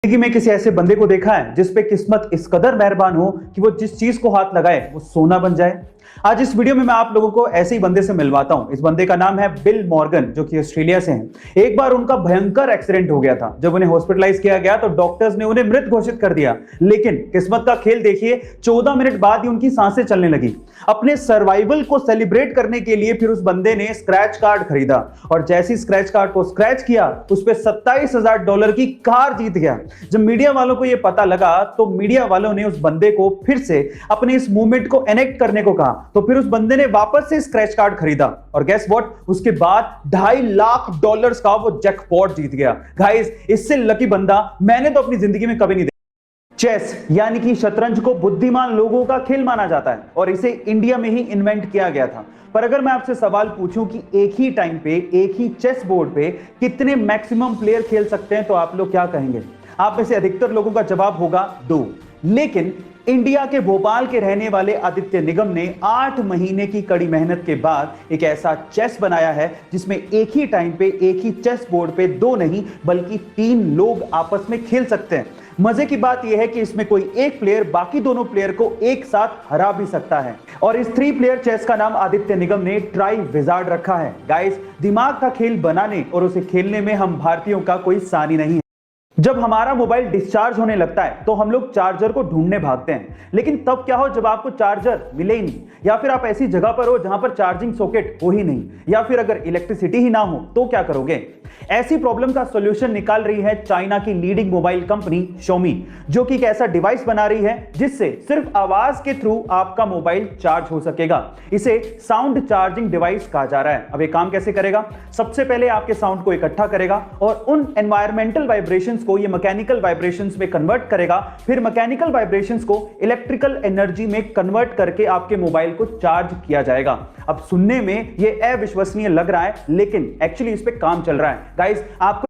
जिंदगी में किसी ऐसे बंदे को देखा है जिस पे किस्मत इस कदर मेहरबान हो कि वो जिस चीज को हाथ लगाए वो सोना बन जाए। आज इस वीडियो में मैं आप लोगों को ऐसे ही बंदे से मिलवाता हूं। इस बंदे का नाम है बिल मॉर्गन, जो कि ऑस्ट्रेलिया से हैं। एक बार उनका भयंकर एक्सीडेंट हो गया था। जब उन्हें हॉस्पिटलाइज किया गया तो डॉक्टर्स ने उन्हें मृत घोषित कर दिया। लेकिन किस्मत का खेल देखिए, 14 मिनट बाद ही उनकी सांसें चलने लगी। अपने सर्वाइवल को सेलिब्रेट करने के लिए फिर उस बंदे ने स्क्रैच कार्ड खरीदा और जैसी स्क्रैच कार्ड को स्क्रैच किया उस पर $27,000 की कार जीत गया। जब मीडिया वालों को यह पता लगा तो मीडिया वालों ने उस बंदे को फिर से अपने इस मूवमेंट को एनेक्ट करने को कहा। तो फिर उस बंदे ने वापस से स्क्रैच कार्ड खरीदा और गेस व्हाट, उसके बाद $2.5 लाख का वो जैकपॉट जीत गया। गाइस, इससे लकी बंदा मैंने तो अपनी जिंदगी में कभी नहीं देखा। चेस यानी कि शतरंज को बुद्धिमान लोगों का खेल माना जाता है और इसे इंडिया में ही इन्वेंट किया गया था। पर अगर मैं आपसे सवाल पूछूं कि एक ही टाइम पे एक ही चेस बोर्ड पे कितने मैक्सिमम प्लेयर खेल सकते हैं तो आप लोग क्या कहेंगे? आप में से अधिकतर लोगों का जवाब होगा 2। लेकिन इंडिया के भोपाल के रहने वाले आदित्य निगम ने 8 महीने की कड़ी मेहनत के बाद एक ऐसा चेस बनाया है जिसमें एक ही टाइम पे एक ही चेस बोर्ड पे 2 नहीं बल्कि 3 लोग आपस में खेल सकते हैं। मजे की बात यह है कि इसमें कोई एक प्लेयर बाकी दोनों प्लेयर को एक साथ हरा भी सकता है और इस 3 प्लेयर चेस का नाम आदित्य निगम ने ट्राई विजार्ड रखा है। गाइस, दिमाग का खेल बनाने और उसे खेलने में हम भारतीयों का कोई सानी नहीं है। जब हमारा मोबाइल डिस्चार्ज होने लगता है तो हम लोग चार्जर को ढूंढने भागते हैं, लेकिन तब क्या हो जब आपको चार्जर मिले ही नहीं, या फिर आप ऐसी जगह पर हो जहां पर चार्जिंग सॉकेट हो ही नहीं, या फिर अगर इलेक्ट्रिसिटी ही ना हो तो क्या करोगे? ऐसी प्रॉब्लम का सॉल्यूशन निकाल रही है चाइना की लीडिंग मोबाइल कंपनी Xiaomi, जो कि एक ऐसा डिवाइस बना रही है जिससे सिर्फ आवाज के थ्रू आपका मोबाइल चार्ज हो सकेगा। इसे साउंड चार्जिंग डिवाइस कहा जा रहा है। अब ये काम कैसे करेगा? सबसे पहले आपके साउंड को इकट्ठा करेगा और उन एनवायरमेंटल वाइब्रेशंस को ये मैकेनिकल वाइब्रेशंस में कन्वर्ट करेगा, फिर मैकेनिकल वाइब्रेशंस को इलेक्ट्रिकल एनर्जी में कन्वर्ट करके आपके मोबाइल को चार्ज किया जाएगा। अब सुनने में ये अविश्वसनीय लग रहा है, लेकिन एक्चुअली इस पे काम चल रहा है। गाइस, आपको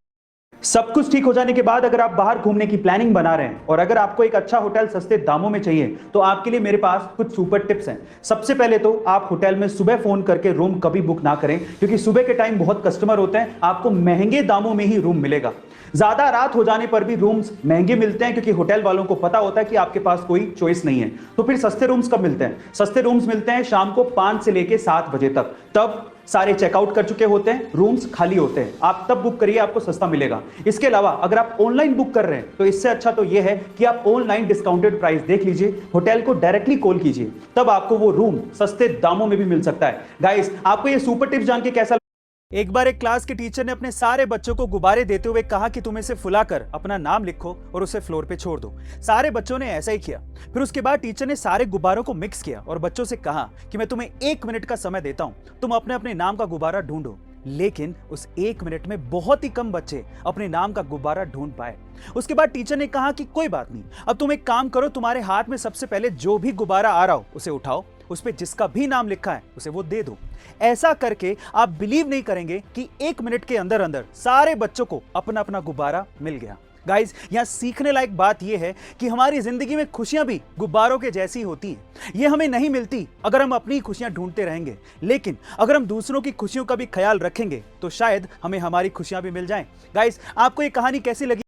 सब कुछ ठीक हो जाने के बाद अगर आप बाहर घूमने की प्लानिंग बना रहे हैं और अगर आपको एक अच्छा होटल सस्ते दामों में चाहिए तो आपके लिए मेरे पास कुछ सुपर टिप्स हैं। सबसे पहले तो आप होटल में सुबह फोन करके रूम कभी बुक ना करें, क्योंकि सुबह के टाइम बहुत कस्टमर होते हैं। आपको महंगे दामों में ही रूम मिलेगा। ज्यादा रात हो जाने पर भी रूम्स महंगे मिलते हैं, क्योंकि होटल वालों को पता होता है कि आपके पास कोई चॉइस नहीं है। तो फिर सस्ते रूम्स कब मिलते हैं? सस्ते रूम्स मिलते हैं शाम को 5 से लेके 7 बजे तक। तब सारे चेकआउट कर चुके होते हैं, रूम्स खाली होते हैं। आप तब बुक करिए, आपको सस्ता मिलेगा। इसके अलावा अगर आप ऑनलाइन बुक कर रहे हैं तो इससे अच्छा तो यह है कि आप ऑनलाइन डिस्काउंटेड प्राइस देख लीजिए, होटल को डायरेक्टली कॉल कीजिए, तब आपको वो रूम सस्ते दामों में भी मिल सकता है। गाइस, आपको ये सुपर टिप्स जान के कैसा? एक बार एक क्लास के टीचर ने अपने सारे बच्चों को गुब्बारे देते हुए कहा कि तुम इसे फुलाकर अपना नाम लिखो और उसे फ्लोर पे छोड़ दो। सारे बच्चों ने ऐसा ही किया। फिर उसके बाद टीचर ने सारे गुब्बारों को मिक्स किया और बच्चों से कहा कि मैं तुम्हें 1 मिनट का समय देता हूं, तुम अपने अपने नाम का गुब्बारा ढूंढो। लेकिन उस 1 मिनट में बहुत ही कम बच्चे अपने नाम का गुब्बारा ढूंढ पाए। उसके बाद टीचर ने कहा कि कोई बात नहीं, अब तुम एक काम करो, तुम्हारे हाथ में सबसे पहले जो भी गुब्बारा आ रहा हो उसे उठाओ, उस पे जिसका भी नाम लिखा है उसे वो दे दो। ऐसा करके आप बिलीव नहीं करेंगे कि 1 मिनट के अंदर अंदर सारे बच्चों को अपना अपना गुब्बारा मिल गया। गाइस, यहां सीखने लायक बात यह है कि हमारी जिंदगी में खुशियां भी गुब्बारों के जैसी होती हैं। ये हमें नहीं मिलती अगर हम अपनी खुशियां ढूंढते रहेंगे, लेकिन अगर हम दूसरों की खुशियों का भी ख्याल रखेंगे तो शायद हमें हमारी खुशियां भी मिल जाएं। गाइस, आपको ये कहानी कैसी लगी?